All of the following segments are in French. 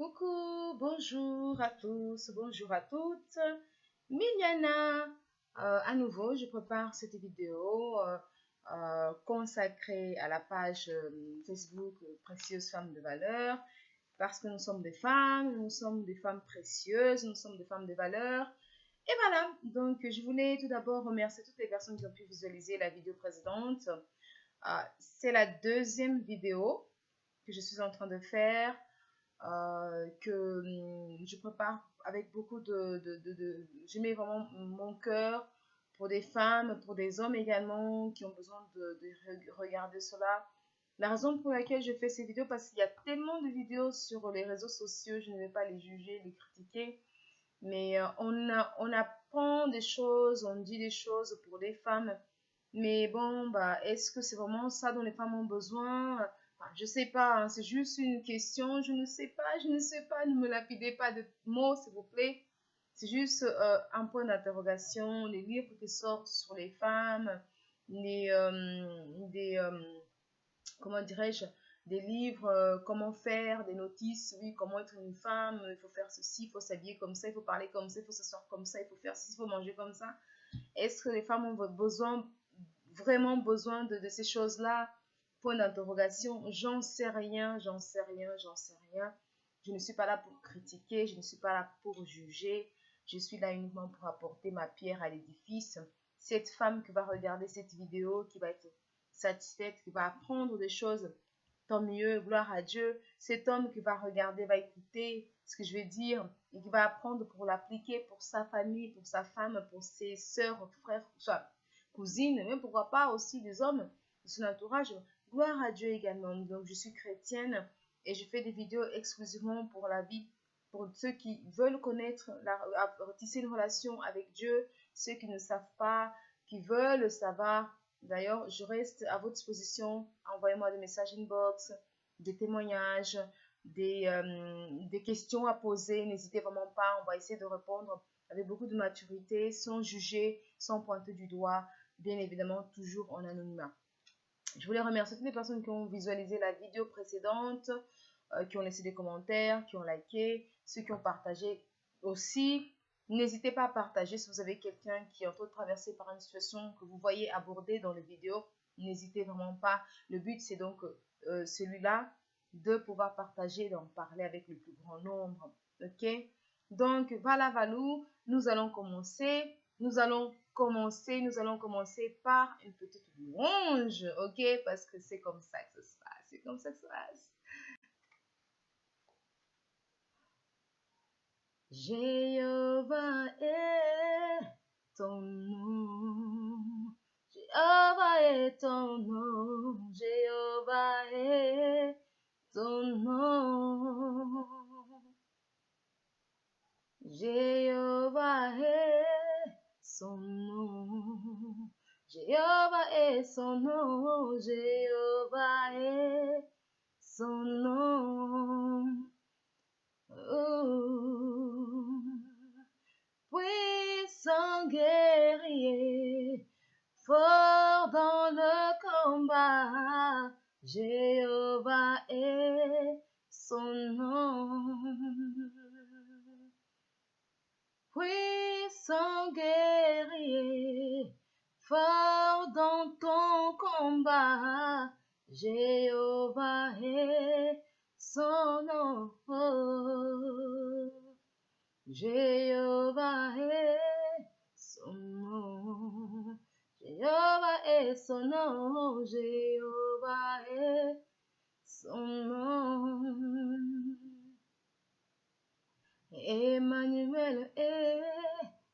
Coucou, bonjour à tous, bonjour à toutes. Miliana, à nouveau, je prépare cette vidéo consacrée à la page Facebook Précieuses femmes de valeur parce que nous sommes des femmes précieuses, nous sommes des femmes de valeur. Et voilà, donc je voulais tout d'abord remercier toutes les personnes qui ont pu visualiser la vidéo précédente. C'est la deuxième vidéo que je suis en train de faire. Que je prépare avec beaucoup je mets vraiment mon cœur pour des femmes, pour des hommes également qui ont besoin de regarder cela. La raison pour laquelle je fais ces vidéos, parce qu'il y a tellement de vidéos sur les réseaux sociaux, je ne vais pas les juger, les critiquer, mais on apprend des choses, on dit des choses pour les femmes, mais bon, bah, est-ce que c'est vraiment ça dont les femmes ont besoin? Je sais pas, hein, c'est juste une question, je ne sais pas, ne me lapidez pas de mots, s'il vous plaît. C'est juste un point d'interrogation, les livres qui sortent sur les femmes, les, comment dirais-je, des livres, comment faire, des notices, oui, comment être une femme, il faut faire ceci, il faut s'habiller comme ça, il faut parler comme ça, il faut s'asseoir comme ça, il faut faire ceci, il faut manger comme ça. Est-ce que les femmes ont vraiment besoin de ces choses-là? Point d'interrogation. J'en sais rien. Je ne suis pas là pour critiquer, je ne suis pas là pour juger. Je suis là uniquement pour apporter ma pierre à l'édifice. Cette femme qui va regarder cette vidéo, qui va être satisfaite, qui va apprendre des choses, tant mieux, gloire à Dieu. Cet homme qui va regarder, va écouter ce que je vais dire et qui va apprendre pour l'appliquer pour sa famille, pour sa femme, pour ses sœurs, frères, soit cousines, mais pourquoi pas aussi des hommes de son entourage. Gloire à Dieu également. Donc, je suis chrétienne et je fais des vidéos exclusivement pour la vie, pour ceux qui veulent connaître, tisser une relation avec Dieu, ceux qui ne savent pas, qui veulent savoir. D'ailleurs, je reste à votre disposition. Envoyez-moi des messages inbox, des témoignages, des questions à poser. N'hésitez vraiment pas. On va essayer de répondre avec beaucoup de maturité, sans juger, sans pointer du doigt. Bien évidemment, toujours en anonymat. Je voulais remercier toutes les personnes qui ont visualisé la vidéo précédente, qui ont laissé des commentaires, qui ont liké, ceux qui ont partagé aussi. N'hésitez pas à partager si vous avez quelqu'un qui est en train de traverser par une situation que vous voyez abordée dans les vidéos. N'hésitez vraiment pas. Le but, c'est donc celui-là, de pouvoir partager, d'en parler avec le plus grand nombre. Ok? Donc, voilà, Valou, nous allons commencer. Nous allons commencer par une petite louange, ok? Parce que c'est comme ça que ça se passe. C'est comme ça que ça se passe. Jéhovah est ton nom. Jéhovah est ton nom. Jéhovah est ton nom. Jéhovah est son nom. Jéhovah est son nom. Jéhovah est son nom. Oh. Puissant guerrier, fort dans le combat, Jéhovah est son nom. Puissant guerrier, fort dans ton combat, Jéhovah est son nom. Jéhovah est son nom. Jéhovah est son nom. Jéhovah est son nom. Emmanuel est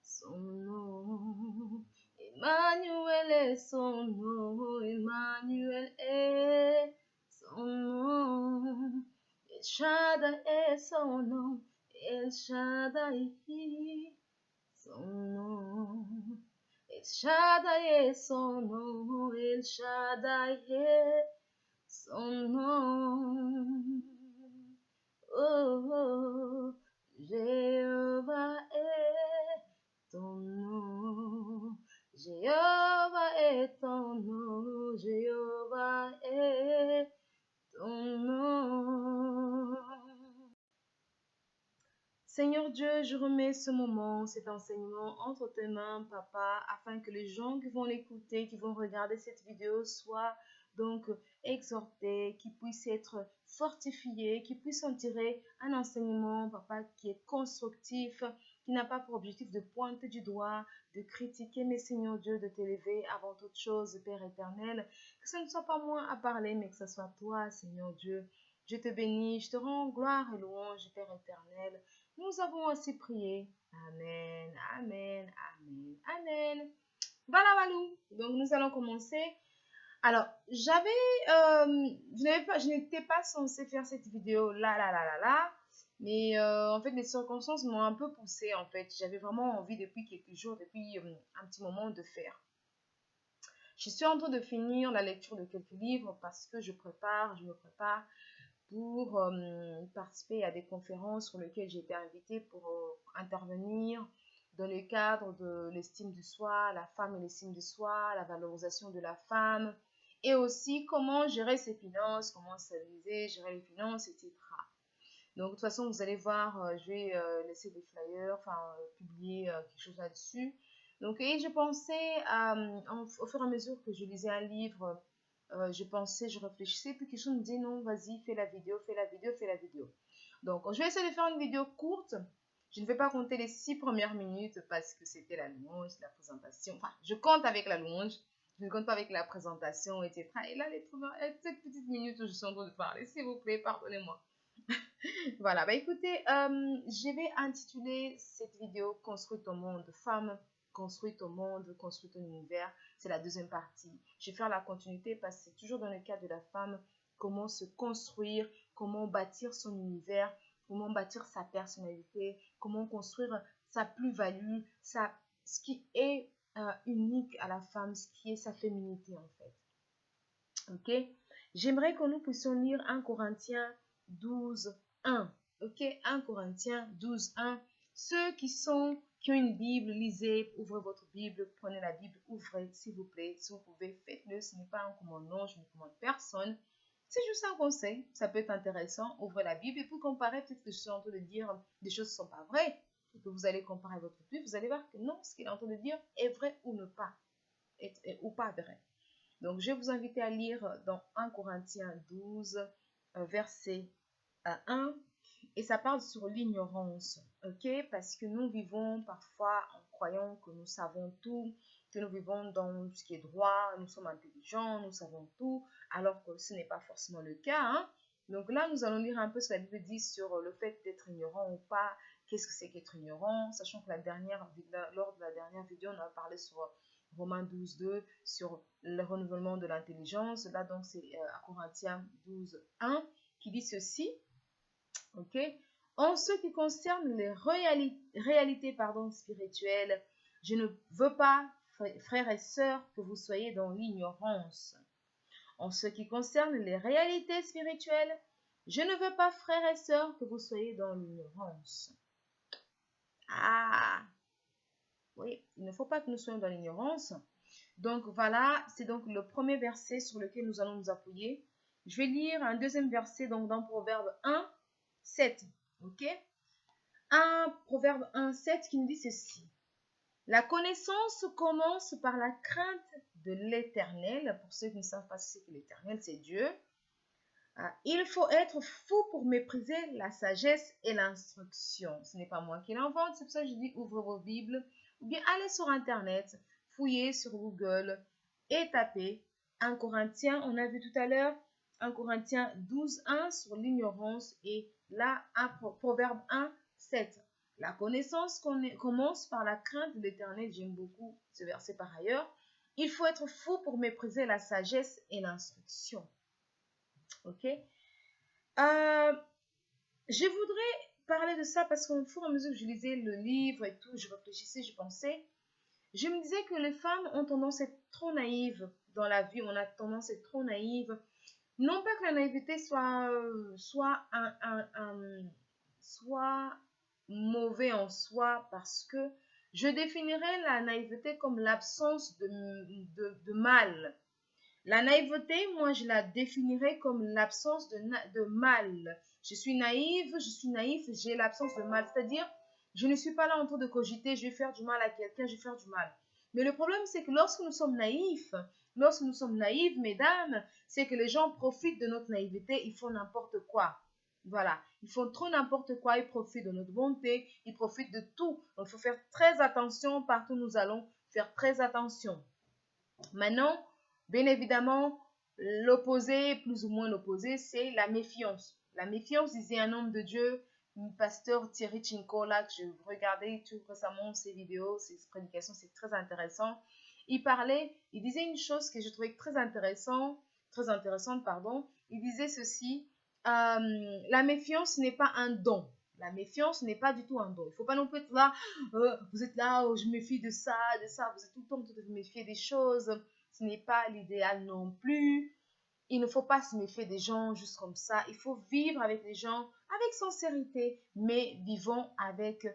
son nom. Emmanuel est son nom. Emmanuel est son nom. El Shaddai est son nom. El Shaddai son nom. El Shaddai est son nom. El Shaddai est son nom. Oh, oh. Jéhovah est ton nom. Jéhovah est ton nom. Jéhovah est ton nom. Seigneur Dieu, je remets ce moment, cet enseignement entre tes mains, Papa, afin que les gens qui vont l'écouter, qui vont regarder cette vidéo soient donc exhortés, qu'ils puissent être fortifiés, qu'ils puissent en tirer un enseignement, Papa, qui est constructif, qui n'a pas pour objectif de pointer du doigt, de critiquer, mais Seigneur Dieu, de t'élever avant toute chose, Père éternel, que ce ne soit pas moi à parler, mais que ce soit toi, Seigneur Dieu. Je te bénis, je te rends gloire et louange, Père éternel. Nous avons ainsi prié. Amen, amen, amen, amen. Voilà, Walou. Donc, nous allons commencer. Alors, je n'étais pas censée faire cette vidéo là. Mais en fait, les circonstances m'ont un peu poussée, en fait. J'avais vraiment envie depuis quelques jours, depuis un petit moment de faire. Je suis en train de finir la lecture de quelques livres parce que je me prépare pour participer à des conférences sur lesquelles j'ai été invitée pour intervenir dans le cadre de l'estime de soi, la femme et l'estime de soi, la valorisation de la femme, et aussi comment gérer ses finances, comment stabiliser, gérer les finances, etc. Donc, de toute façon, vous allez voir, je vais laisser des flyers, publier quelque chose là-dessus. Donc, et je pensais, au fur et à mesure que je lisais un livre, je réfléchissais, puis quelque chose me dit non, vas-y, fais la vidéo. Donc, je vais essayer de faire une vidéo courte. Je ne vais pas compter les 6 premières minutes parce que c'était la louange, la présentation. Enfin, je compte avec la louange, je ne compte pas avec la présentation, etc. Et là, les 7 petites minutes où je suis en train de parler, s'il vous plaît, pardonnez-moi. Voilà, bah écoutez, je vais intituler cette vidéo Construis ton monde, femme, construis ton monde, construis ton univers. C'est la deuxième partie. Je vais faire la continuité parce que c'est toujours dans le cadre de la femme, comment se construire, comment bâtir son univers, comment bâtir sa personnalité, comment construire sa plus-value, ce qui est unique à la femme, ce qui est sa féminité en fait. Ok? J'aimerais que nous puissions lire 1 Corinthiens 12, 1. Ok, 1 Corinthiens 12, 1. Ceux qui ont une Bible, lisez, ouvrez votre Bible, prenez la Bible, ouvrez, s'il vous plaît. Si vous pouvez, faites-le. Ce n'est pas un commandement, je ne commande personne. C'est juste un conseil. Ça peut être intéressant. Ouvrez la Bible et pour comparer, peut-être que je suis en train de dire des choses qui ne sont pas vraies. Et que vous allez comparer votre Bible, vous allez voir que non, ce qu'il est en train de dire est vrai ou ne pas, ou pas vrai. Donc, je vais vous inviter à lire dans 1 Corinthiens 12, verset 1. Et ça parle sur l'ignorance, ok? Parce que nous vivons parfois en croyant que nous savons tout, que nous vivons dans ce qui est droit, nous sommes intelligents, nous savons tout, alors que ce n'est pas forcément le cas, hein? Donc là, nous allons lire un peu ce que la Bible dit sur le fait d'être ignorant ou pas. Qu'est-ce que c'est qu'être ignorant? Sachant que lors de la dernière vidéo, on a parlé sur Romains 12, 2, sur le renouvellement de l'intelligence. Là, donc, c'est à Corinthiens 12, 1, qui dit ceci. Ok. En ce qui concerne les réalités spirituelles, je ne veux pas, frères et sœurs, que vous soyez dans l'ignorance. En ce qui concerne les réalités spirituelles, je ne veux pas, frères et sœurs, que vous soyez dans l'ignorance. Ah, oui, il ne faut pas que nous soyons dans l'ignorance. Donc voilà, c'est donc le premier verset sur lequel nous allons nous appuyer. Je vais lire un deuxième verset donc dans Proverbe 1, 7. Ok? Un Proverbe 1, 7 qui nous dit ceci. La connaissance commence par la crainte de l'Éternel. Pour ceux qui ne savent pas ce que l'Éternel, c'est Dieu. Il faut être fou pour mépriser la sagesse et l'instruction. Ce n'est pas moi qui l'invente, c'est pour ça que je dis ouvrez vos Bibles ou bien allez sur Internet, fouillez sur Google et tapez 1 Corinthiens, on a vu tout à l'heure 1 Corinthiens 12, 1 sur l'ignorance et là, Proverbe 1, 7. La connaissance commence par la crainte de l'Éternel. J'aime beaucoup ce verset par ailleurs. Il faut être fou pour mépriser la sagesse et l'instruction. Ok? Je voudrais parler de ça parce qu'au fur et à mesure que je lisais le livre et tout, je réfléchissais, je pensais. Je me disais que les femmes ont tendance à être trop naïves dans la vie. On a tendance à être trop naïves. Non pas que la naïveté soit mauvais en soi, parce que je définirais la naïveté comme l'absence de mal. La naïveté, moi, je la définirais comme l'absence de mal. Je suis naïve, j'ai l'absence de mal. C'est-à-dire, Je ne suis pas là en train de cogiter, je vais faire du mal à quelqu'un, je vais faire du mal. Mais le problème, c'est que lorsque nous sommes naïfs, mesdames, c'est que les gens profitent de notre naïveté, ils font n'importe quoi. Voilà, ils font trop n'importe quoi, ils profitent de notre bonté, ils profitent de tout. Donc, il faut faire très attention partout où nous allons, faire très attention. Maintenant, bien évidemment, l'opposé, plus ou moins l'opposé, c'est la méfiance. La méfiance, disait un homme de Dieu, pasteur Thierry Chinkola, que je regardais tout récemment ses vidéos, ses prédications, c'est très intéressant. Il disait une chose que je trouvais très intéressante, pardon. Il disait ceci, la méfiance n'est pas un don. La méfiance n'est pas du tout un don. Il ne faut pas non plus être là, vous êtes là, oh, je me méfie de ça. Vous êtes tout le temps en train de vous méfier des choses. Ce n'est pas l'idéal non plus. Il ne faut pas se méfier des gens juste comme ça. Il faut vivre avec les gens avec sincérité, mais vivons avec,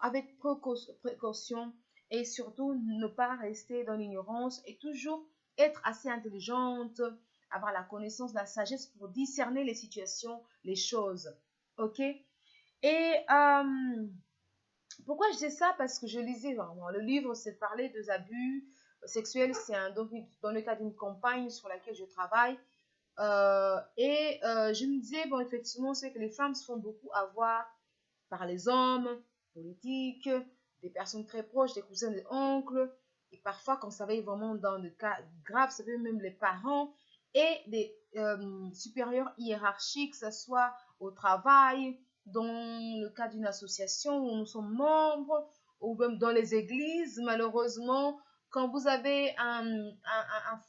avec précaution et surtout ne pas rester dans l'ignorance et toujours être assez intelligente, avoir la connaissance, la sagesse pour discerner les situations, les choses. Ok? Et pourquoi je dis ça? Parce que je lisais vraiment. Le livre, c'est parler des abus sexuels. C'est dans le cas d'une campagne sur laquelle je travaille. Je me disais, bon, effectivement, c'est que les femmes se font beaucoup avoir par les hommes, politiques, des personnes très proches, des cousins, des oncles. Et parfois, quand ça va vraiment dans des cas graves, ça peut même les parents et des supérieurs hiérarchiques, que ce soit au travail, dans le cas d'une association où nous sommes membres, ou même dans les églises, malheureusement, quand vous avez un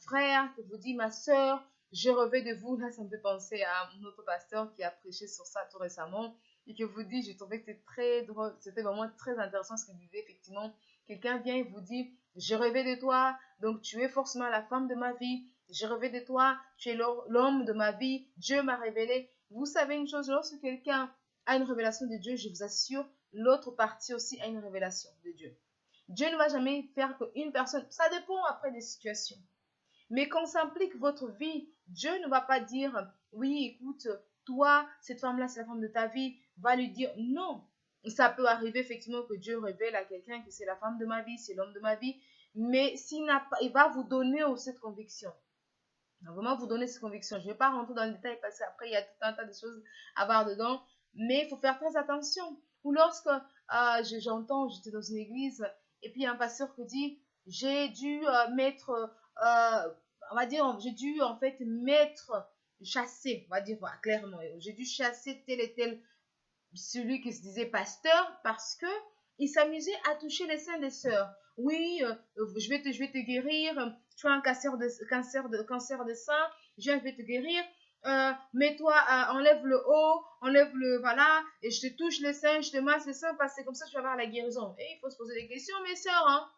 frère qui vous dit, ma soeur, je rêvais de vous, là, ça me fait penser à notre pasteur qui a prêché sur ça tout récemment, et que vous dit, j'ai trouvé que c'était très drôle, c'était vraiment très intéressant ce qu'il disait, effectivement. Quelqu'un vient et vous dit, j'ai rêvé de toi, donc tu es forcément la femme de ma vie, j'ai rêvé de toi, tu es l'homme de ma vie, Dieu m'a révélé. Vous savez une chose, lorsque quelqu'un a une révélation de Dieu, je vous assure, l'autre partie aussi a une révélation de Dieu. Dieu ne va jamais faire qu'une personne, ça dépend après des situations. Mais quand ça implique votre vie, Dieu ne va pas dire, oui, écoute, toi, cette femme-là, c'est la femme de ta vie, va lui dire non. Ça peut arriver effectivement que Dieu révèle à quelqu'un que c'est la femme de ma vie, c'est l'homme de ma vie, mais s'il n'a pas, il va vous donner aussi cette conviction. Il va vraiment vous donner cette conviction. Je ne vais pas rentrer dans le détail parce qu'après, il y a tout un tas de choses à voir dedans, mais il faut faire très attention. Ou lorsque j'étais dans une église, et puis un pasteur qui dit, j'ai dû on va dire, j'ai dû en fait chasser, on va dire voilà, clairement, j'ai dû chasser tel et tel, celui qui se disait pasteur, parce que il s'amusait à toucher les seins des sœurs. Oui, je vais te guérir, tu as un cancer de sein, je vais te guérir. Mets-toi, enlève le haut, enlève le, voilà, et je te touche les seins, je te masse les seins, parce que c'est comme ça que tu vas avoir la guérison. Et il faut se poser des questions, mes sœurs, hein.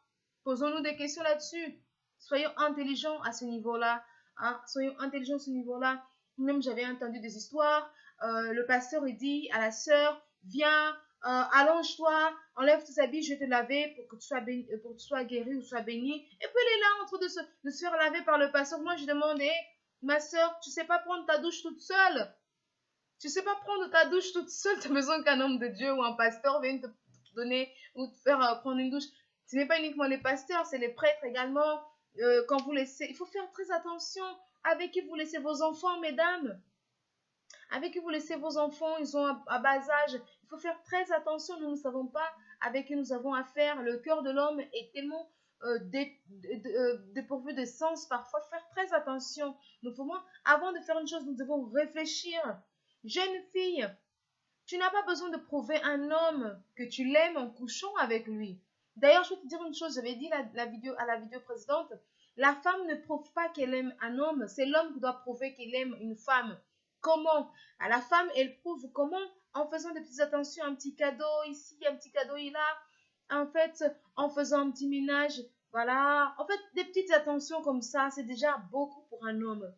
Posons-nous des questions là-dessus. Soyons intelligents à ce niveau-là, hein. Soyons intelligents à ce niveau-là. Même j'avais entendu des histoires, le pasteur il dit à la sœur, viens, allonge-toi, enlève tes habits, je vais te laver pour que tu sois, pour que tu sois guéri ou sois béni. Et puis elle est là en train de se faire laver par le pasteur. Moi je demandais, ma soeur, tu sais pas prendre ta douche toute seule? Tu sais pas prendre ta douche toute seule? Tu as besoin qu'un homme de Dieu ou un pasteur vienne te donner ou te faire prendre une douche. Ce n'est pas uniquement les pasteurs, c'est les prêtres également. Quand vous laissez, il faut faire très attention avec qui vous laissez vos enfants, mesdames. Avec qui vous laissez vos enfants, ils sont à bas âge. Il faut faire très attention, nous ne savons pas avec qui nous avons affaire. Le cœur de l'homme est tellement dépourvu de sens parfois. Faire très attention. Avant de faire une chose, nous devons réfléchir. Jeune fille, tu n'as pas besoin de prouver à un homme que tu l'aimes en couchant avec lui. D'ailleurs, je vais te dire une chose, j'avais dit à la vidéo précédente, la femme ne prouve pas qu'elle aime un homme, c'est l'homme qui doit prouver qu'il aime une femme. Comment? À la femme, elle prouve comment? En faisant des petites attentions, un petit cadeau ici, un petit cadeau là. En fait, en faisant un petit ménage, voilà. En fait, des petites attentions comme ça, c'est déjà beaucoup pour un homme,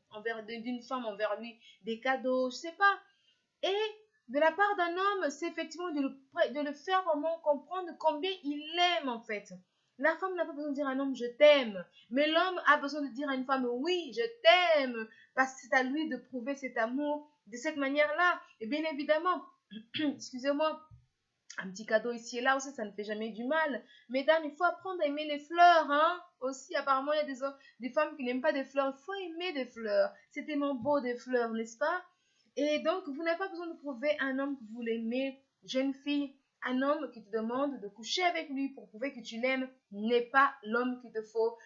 d'une femme envers lui. Des cadeaux, je sais pas. Et de la part d'un homme, c'est effectivement de le faire vraiment comprendre combien il l'aime en fait. La femme n'a pas besoin de dire à un homme je t'aime, mais l'homme a besoin de dire à une femme oui, je t'aime, parce que c'est à lui de prouver cet amour de cette manière-là. Et bien évidemment, excusez-moi, Un petit cadeau ici et là aussi, ça ne fait jamais du mal. Mesdames, il faut apprendre à aimer les fleurs, hein. Aussi, apparemment, il y a des femmes qui n'aiment pas des fleurs. Il faut aimer des fleurs. C'est tellement beau des fleurs, n'est-ce pas? Et donc, vous n'avez pas besoin de prouver à un homme que vous l'aimez. Jeune fille, un homme qui te demande de coucher avec lui pour prouver que tu l'aimes n'est pas l'homme qu'il te faut.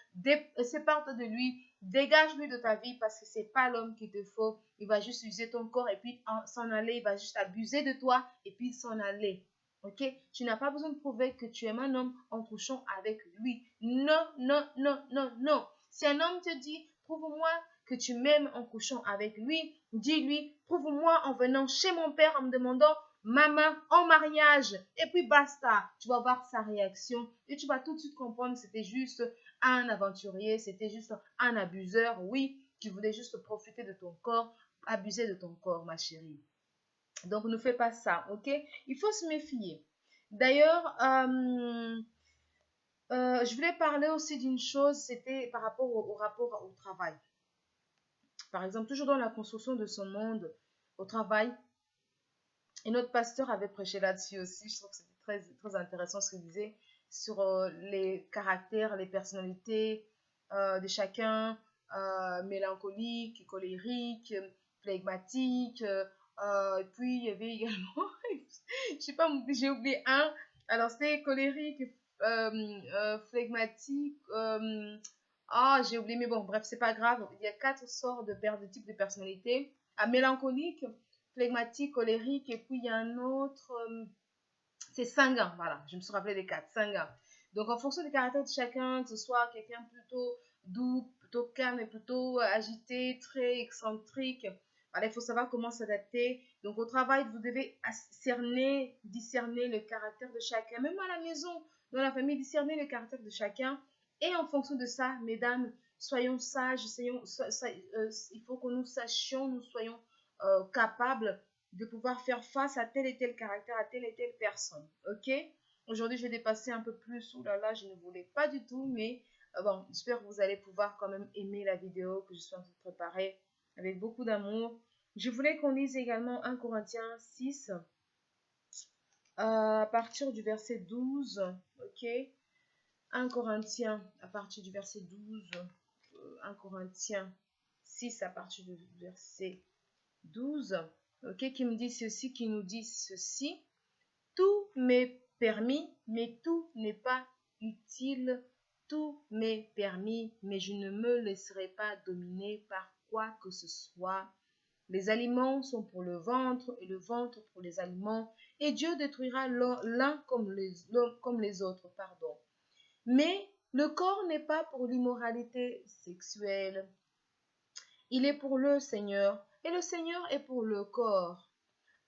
Sépare-toi de lui. Dégage-lui de ta vie parce que c'est pas l'homme qu'il te faut. Il va juste user ton corps et puis s'en aller. Il va juste abuser de toi et puis s'en aller. Ok? Tu n'as pas besoin de prouver que tu aimes un homme en couchant avec lui. Non, non, non, non, non. Si un homme te dit, prouve-moi que tu m'aimes en couchant avec lui, dis-lui, prouve-moi en venant chez mon père en me demandant ma main en mariage. Et puis basta. Tu vas voir sa réaction et tu vas tout de suite comprendre que c'était juste un aventurier, c'était juste un abuseur, oui, qui voulait juste profiter de ton corps, abuser de ton corps, ma chérie. Donc, ne fais pas ça, ok? Il faut se méfier. D'ailleurs, je voulais parler aussi d'une chose, c'était par rapport au rapport au travail. Par exemple, toujours dans la construction de son monde au travail, et notre pasteur avait prêché là-dessus aussi. Je trouve que c'était très, très intéressant ce qu'il disait sur les caractères, les personnalités de chacun, mélancolique, colérique, flegmatique. Et puis, il y avait également, je sais pas, j'ai oublié un. Alors, c'était colérique, flegmatique. J'ai oublié, mais bon, bref, c'est pas grave. Il y a 4 sortes de types de personnalités. Mélancolique, flegmatique, colérique, et puis il y a un autre, c'est sanguin, voilà, je me suis rappelé des 4, sanguin. Donc en fonction des caractères de chacun, que ce soit quelqu'un plutôt doux, plutôt calme et plutôt agité, très excentrique, voilà, il faut savoir comment s'adapter. Donc au travail, vous devez discerner le caractère de chacun, même à la maison, dans la famille, discerner le caractère de chacun. Et en fonction de ça, mesdames, soyons sages, il faut que nous sachions, nous soyons capables de pouvoir faire face à tel et tel caractère, à telle et telle personne. Ok? Aujourd'hui, je vais dépasser un peu plus. Ouh là là, je ne voulais pas du tout, mais bon, j'espère que vous allez pouvoir quand même aimer la vidéo que je suis en train de préparer avec beaucoup d'amour. Je voulais qu'on lise également 1 Corinthiens 6 à partir du verset 12. Ok? 1 Corinthiens à partir du verset 12. 1 Corinthiens 6 à partir du verset 12. Ok, qui me dit ceci, qui nous dit ceci. Tout m'est permis, mais tout n'est pas utile. Tout m'est permis, mais je ne me laisserai pas dominer par quoi que ce soit. Les aliments sont pour le ventre et le ventre pour les aliments, et Dieu détruira l'un comme les autres, pardon. Mais le corps n'est pas pour l'immoralité sexuelle. Il est pour le Seigneur, et le Seigneur est pour le corps.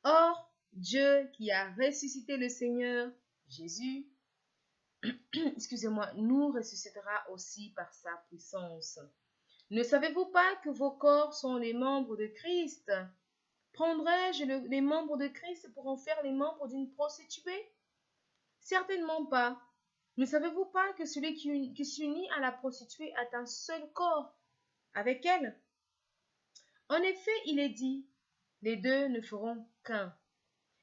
Or, Dieu qui a ressuscité le Seigneur, Jésus, excusez-moi, nous ressuscitera aussi par sa puissance. Ne savez-vous pas que vos corps sont les membres de Christ? Prendrais-je les membres de Christ pour en faire les membres d'une prostituée? Certainement pas. Ne savez-vous pas que celui qui s'unit à la prostituée a un seul corps avec elle? En effet, il est dit, les deux ne feront qu'un.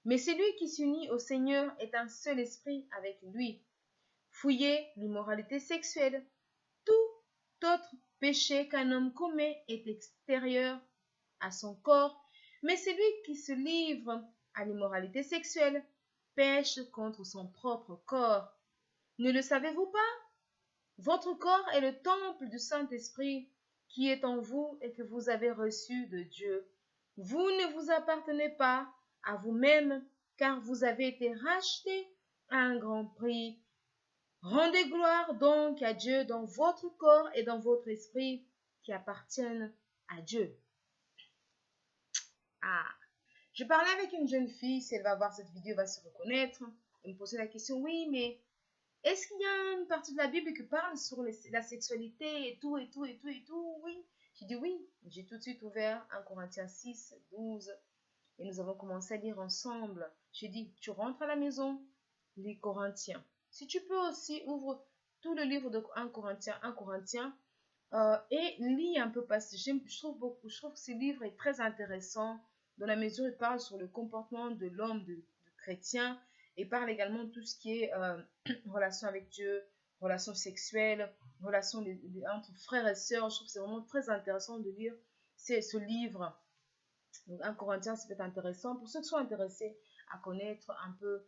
Mais celui qui s'unit au Seigneur est un seul esprit avec lui. Fouillez l'immoralité sexuelle. Tout autre péché qu'un homme commet est extérieur à son corps, mais celui qui se livre à l'immoralité sexuelle pêche contre son propre corps. Ne le savez-vous pas? Votre corps est le temple du Saint-Esprit qui est en vous et que vous avez reçu de Dieu. Vous ne vous appartenez pas à vous-même, car vous avez été rachetés à un grand prix. Rendez gloire donc à Dieu dans votre corps et dans votre esprit qui appartiennent à Dieu. Je parlais avec une jeune fille, si elle va voir cette vidéo, elle va se reconnaître. Elle me posait la question, oui, mais est-ce qu'il y a une partie de la Bible qui parle sur la sexualité et tout, et tout, et tout, et tout? Oui. J'ai dit oui. J'ai tout de suite ouvert 1 Corinthiens 6, 12. Et nous avons commencé à lire ensemble. J'ai dit, tu rentres à la maison, lis Corinthiens. Si tu peux aussi, ouvre tout le livre de 1 Corinthiens, et lis un peu parce que je trouve que ce livre est très intéressant dans la mesure où il parle sur le comportement de l'homme, de chrétien, et parle également de tout ce qui est relation avec Dieu, relation sexuelle, relation entre frères et sœurs. Je trouve que c'est vraiment très intéressant de lire ce livre. Donc, 1 Corinthiens, ça peut être intéressant pour ceux qui sont intéressés à connaître un peu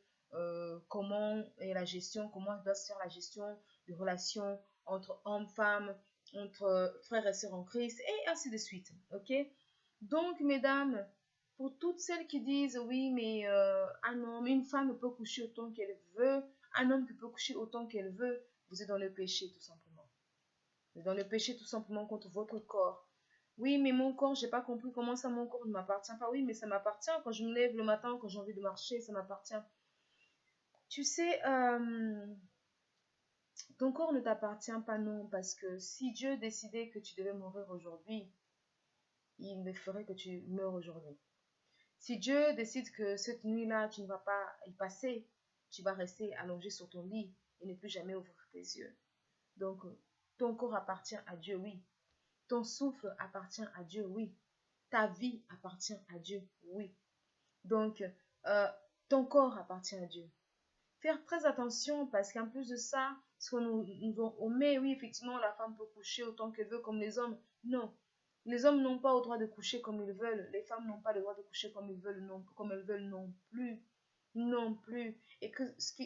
comment est la gestion, comment doit se faire la gestion de relations entre hommes, femmes, entre frères et sœurs en Christ, et ainsi de suite. Ok? Donc, mesdames, pour toutes celles qui disent oui, mais un homme, une femme peut coucher autant qu'elle veut, un homme peut coucher autant qu'elle veut, vous êtes dans le péché tout simplement. Vous êtes dans le péché tout simplement contre votre corps. Oui, mais mon corps, j'ai pas compris comment ça, mon corps ne m'appartient pas. Oui, mais ça m'appartient. Quand je me lève le matin, quand j'ai envie de marcher, ça m'appartient. Tu sais, ton corps ne t'appartient pas, non, parce que si Dieu décidait que tu devais mourir aujourd'hui, il ne ferait que tu meurs aujourd'hui. Si Dieu décide que cette nuit-là, tu ne vas pas y passer, tu vas rester allongé sur ton lit et ne plus jamais ouvrir tes yeux. Donc, ton corps appartient à Dieu, oui. Ton souffle appartient à Dieu, oui. Ta vie appartient à Dieu, oui. Donc, ton corps appartient à Dieu. Faire très attention parce qu'en plus de ça, ce qu'on on met, oui, effectivement, la femme peut coucher autant qu'elle veut comme les hommes. Non. Les hommes n'ont pas le droit de coucher comme ils veulent. Les femmes n'ont pas le droit de coucher comme ils veulent, non, comme elles veulent non plus. Non plus. Et que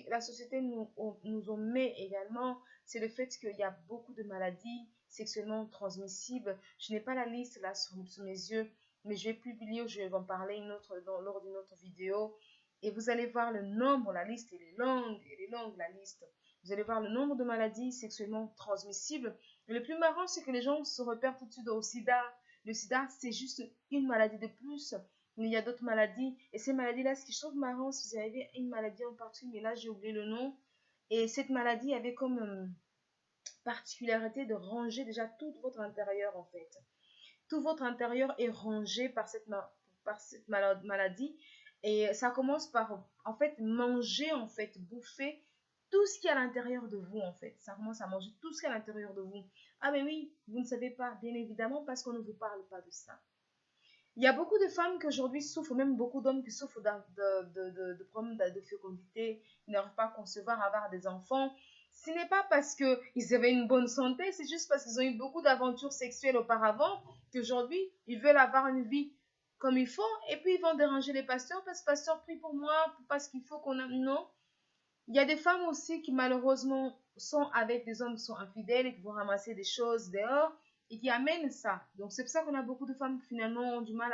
la société nous en met également, c'est le fait qu'il y a beaucoup de maladies sexuellement transmissibles. Je n'ai pas la liste là sous mes yeux, mais je vais publier, je vais en parler lors d'une autre vidéo. Et vous allez voir le nombre, la liste, elle est longue la liste. Vous allez voir le nombre de maladies sexuellement transmissibles. Et le plus marrant, c'est que les gens se repèrent tout de suite au sida. Le sida, c'est juste une maladie de plus. Mais il y a d'autres maladies. Et ces maladies-là, ce que je trouve marrant, si vous avez une maladie en particulier, mais là, j'ai oublié le nom. Et cette maladie avait comme particularité de ranger déjà tout votre intérieur, en fait. Tout votre intérieur est rangé par cette maladie. Et ça commence par, en fait, manger, en fait, bouffer tout ce qui est à l'intérieur de vous, en fait. Ça commence à manger tout ce qui est à l'intérieur de vous. Ah, mais oui, vous ne savez pas, bien évidemment, parce qu'on ne vous parle pas de ça. Il y a beaucoup de femmes qui aujourd'hui souffrent, même beaucoup d'hommes qui souffrent de problèmes de fécondité, qui n'arrivent pas à concevoir, à avoir des enfants. Ce n'est pas parce qu'ils avaient une bonne santé, c'est juste parce qu'ils ont eu beaucoup d'aventures sexuelles auparavant qu'aujourd'hui, ils veulent avoir une vie comme il faut, et puis ils vont déranger les pasteurs parce que pasteur prie pour moi, parce qu'il faut qu'on a... Non. Il y a des femmes aussi qui malheureusement sont avec des hommes qui sont infidèles et qui vont ramasser des choses dehors et qui amènent ça. Donc c'est pour ça qu'on a beaucoup de femmes qui finalement ont du mal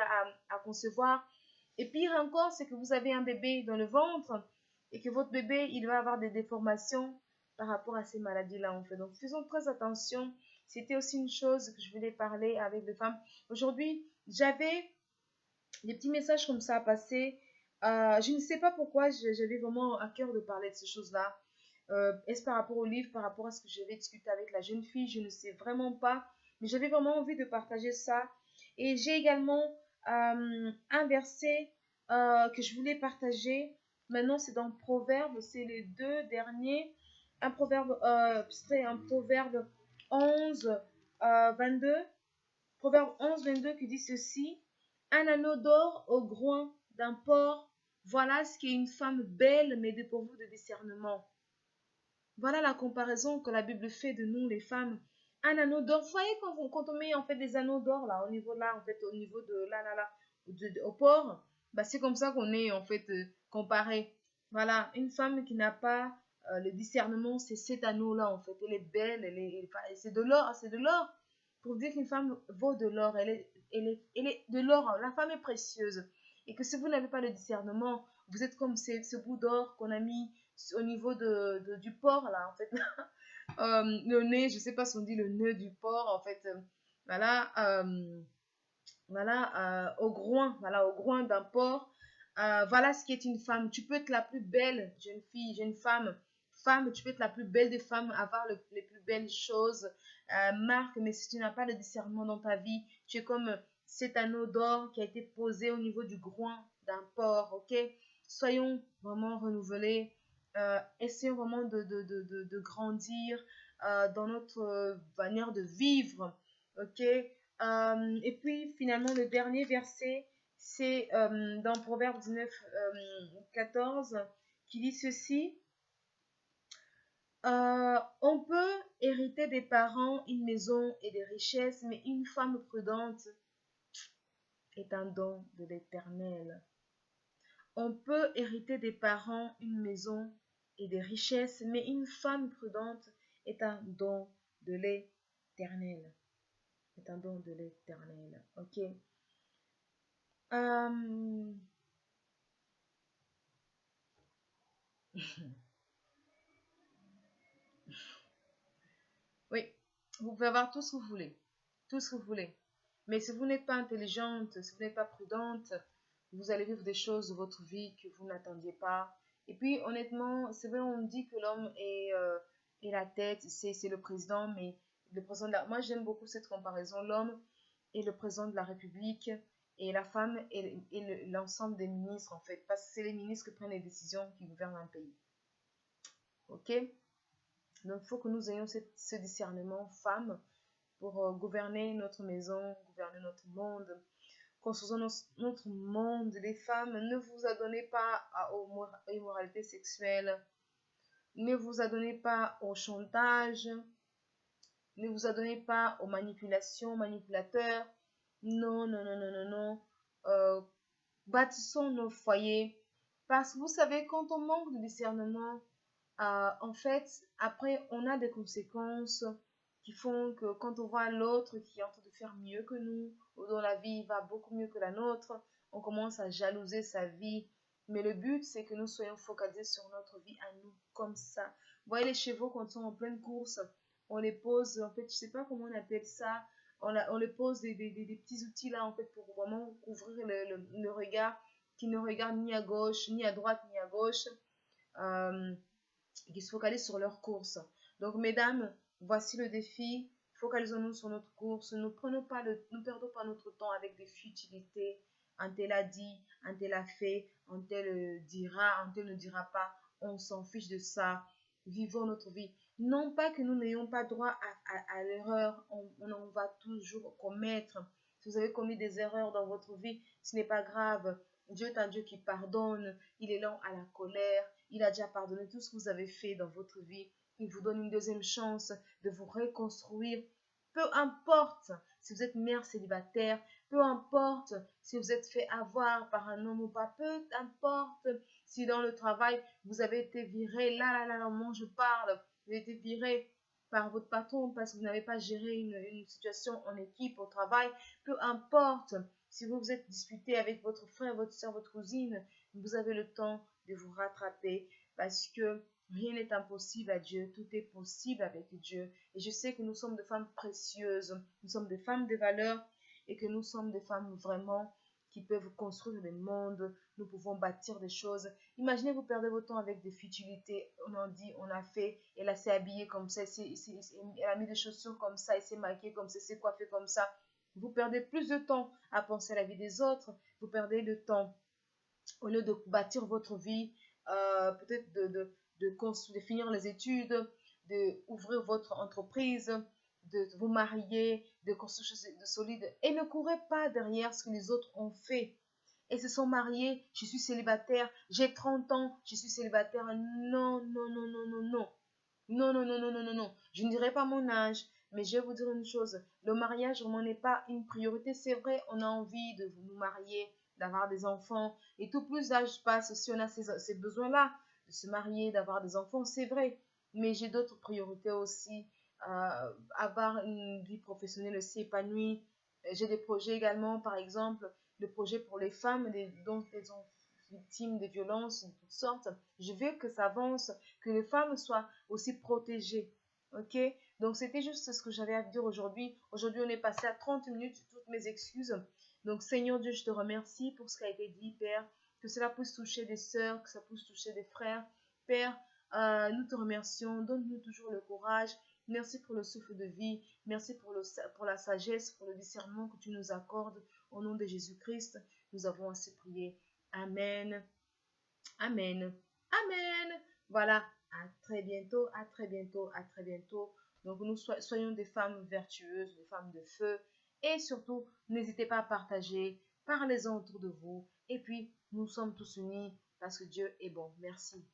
à concevoir. Et pire encore, c'est que vous avez un bébé dans le ventre et que votre bébé, il va avoir des déformations par rapport à ces maladies-là en fait. Donc faisons très attention. C'était aussi une chose que je voulais parler avec les femmes. Aujourd'hui, j'avais des petits messages comme ça à passer. Je ne sais pas pourquoi j'avais vraiment à cœur de parler de ces choses-là. Est-ce par rapport au livre, par rapport à ce que j'avais discuté avec la jeune fille, je ne sais vraiment pas. Mais j'avais vraiment envie de partager ça. Et j'ai également un verset que je voulais partager. Maintenant, c'est dans Proverbe, c'est les deux derniers. C'est un proverbe 11, 22. Proverbe 11, 22 qui dit ceci. Un anneau d'or au groin d'un porc, voilà ce qu'est une femme belle mais dépourvue de discernement. Voilà la comparaison que la Bible fait de nous les femmes. Un anneau d'or, vous voyez quand on met en fait des anneaux d'or là, au niveau de au porc, bah, c'est comme ça qu'on est en fait comparé. Voilà, une femme qui n'a pas le discernement, c'est cet anneau là en fait. Elle est belle, c'est de l'or, c'est de l'or. Pour dire qu'une femme vaut de l'or, elle est de l'or, la femme est précieuse. Et que si vous n'avez pas le discernement, vous êtes comme ce bout d'or qu'on a mis au niveau du porc, là, en fait. Le nez, je sais pas si on dit le nœud du porc, en fait. Voilà, voilà, au groin d'un porc. Voilà ce qui est une femme. Tu peux être la plus belle jeune fille, jeune femme. Femme, tu peux être la plus belle des femmes, avoir les plus belles choses, marque, mais si tu n'as pas le discernement dans ta vie, tu es comme cet anneau d'or qui a été posé au niveau du groin d'un porc, ok? Soyons vraiment renouvelés, essayons vraiment de grandir dans notre manière de vivre, ok? Et puis finalement, le dernier verset, c'est dans Proverbe 19, 14, qui dit ceci. On peut hériter des parents une maison et des richesses, mais une femme prudente est un don de l'Éternel. On peut hériter des parents une maison et des richesses, mais une femme prudente est un don de l'Éternel. Est un don de l'Éternel. Ok. Oui, vous pouvez avoir tout ce que vous voulez. Tout ce que vous voulez. Mais si vous n'êtes pas intelligente, si vous n'êtes pas prudente, vous allez vivre des choses de votre vie que vous n'attendiez pas. Et puis, honnêtement, c'est vrai, on dit que l'homme est la tête, c'est le président, mais le président moi, j'aime beaucoup cette comparaison. L'homme est le président de la République et la femme est l'ensemble des ministres, en fait. Parce que c'est les ministres qui prennent les décisions qui gouvernent un pays. Ok? Donc, il faut que nous ayons ce discernement femme pour gouverner notre maison, gouverner notre monde. Construisons notre monde. Les femmes, ne vous adonnez pas aux immoralités sexuelles. Ne vous adonnez pas au chantage. Ne vous adonnez pas aux manipulations, manipulateurs. Non, non, non, non, non, non. Bâtissons nos foyers. Parce que vous savez, quand on manque de discernement, en fait, après, on a des conséquences qui font que quand on voit l'autre qui est en train de faire mieux que nous, ou dont la vie va beaucoup mieux que la nôtre, on commence à jalouser sa vie. Mais le but, c'est que nous soyons focalisés sur notre vie à nous, comme ça. Vous voyez les chevaux quand ils sont en pleine course, on les pose, en fait, je sais pas comment on appelle ça, on les pose des petits outils là, en fait, pour vraiment couvrir le regard, qui ne regarde ni à gauche, ni à droite, ni à gauche. Qui se focalisent sur leur course. Donc, mesdames, voici le défi. Focalisons-nous sur notre course. Ne perdons pas notre temps avec des futilités. Un tel a dit, un tel a fait, un tel dira, un tel ne dira pas. On s'en fiche de ça. Vivons notre vie. Non pas que nous n'ayons pas droit à l'erreur. On en va toujours commettre. Si vous avez commis des erreurs dans votre vie, ce n'est pas grave. Dieu est un Dieu qui pardonne. Il est lent à la colère. Il a déjà pardonné tout ce que vous avez fait dans votre vie. Il vous donne une deuxième chance de vous reconstruire. Peu importe si vous êtes mère célibataire, peu importe si vous êtes fait avoir par un homme ou pas, peu importe si dans le travail vous avez été viré, là, moment je parle, vous avez été viré par votre patron parce que vous n'avez pas géré une situation en équipe au travail, peu importe si vous vous êtes disputé avec votre frère, votre soeur, votre cousine, vous avez le temps de vous rattraper parce que rien n'est impossible à Dieu, tout est possible avec Dieu. Et je sais que nous sommes des femmes précieuses, nous sommes des femmes de valeur et que nous sommes des femmes vraiment qui peuvent construire des mondes, nous pouvons bâtir des choses. Imaginez vous perdez votre temps avec des futilités, on en dit, on a fait, elle s'est habillée comme ça, elle a mis des chaussures comme ça, elle s'est maquillée comme ça, elle s'est coiffée comme ça. Vous perdez plus de temps à penser à la vie des autres, vous perdez le temps au lieu de bâtir votre vie, peut-être de finir les études, d'ouvrir votre entreprise, de vous marier, de construire quelque chose de solide. Et ne courez pas derrière ce que les autres ont fait. Et se sont mariés, je suis célibataire, j'ai 30 ans, je suis célibataire. Non, non, non, non, non, non. Non, non, non, non, non, non, non. Je ne dirai pas mon âge, mais je vais vous dire une chose. Le mariage vraiment n'est pas une priorité. C'est vrai, on a envie de nous marier, d'avoir des enfants. Et tout plus l'âge passe, si on a ces besoins-là, de se marier, d'avoir des enfants, c'est vrai. Mais j'ai d'autres priorités aussi. Avoir une vie professionnelle aussi épanouie. J'ai des projets également, par exemple, le projet pour les femmes dont elles sont victimes de violences de toutes sortes. Je veux que ça avance, que les femmes soient aussi protégées. Ok? Donc, c'était juste ce que j'avais à dire aujourd'hui. Aujourd'hui, on est passé à 30 minutes, toutes mes excuses. Donc, Seigneur Dieu, je te remercie pour ce qui a été dit, Père. Que cela puisse toucher des sœurs, que ça puisse toucher des frères. Père, nous te remercions. Donne-nous toujours le courage. Merci pour le souffle de vie. Merci pour la sagesse, pour le discernement que tu nous accordes. Au nom de Jésus-Christ, nous avons ainsi prié. Amen. Amen. Amen. Voilà. À très bientôt. À très bientôt. À très bientôt. Donc, nous soyons des femmes vertueuses, des femmes de feu. Et surtout, n'hésitez pas à partager. Parlez-en autour de vous. Et puis, nous sommes tous unis parce que Dieu est bon. Merci.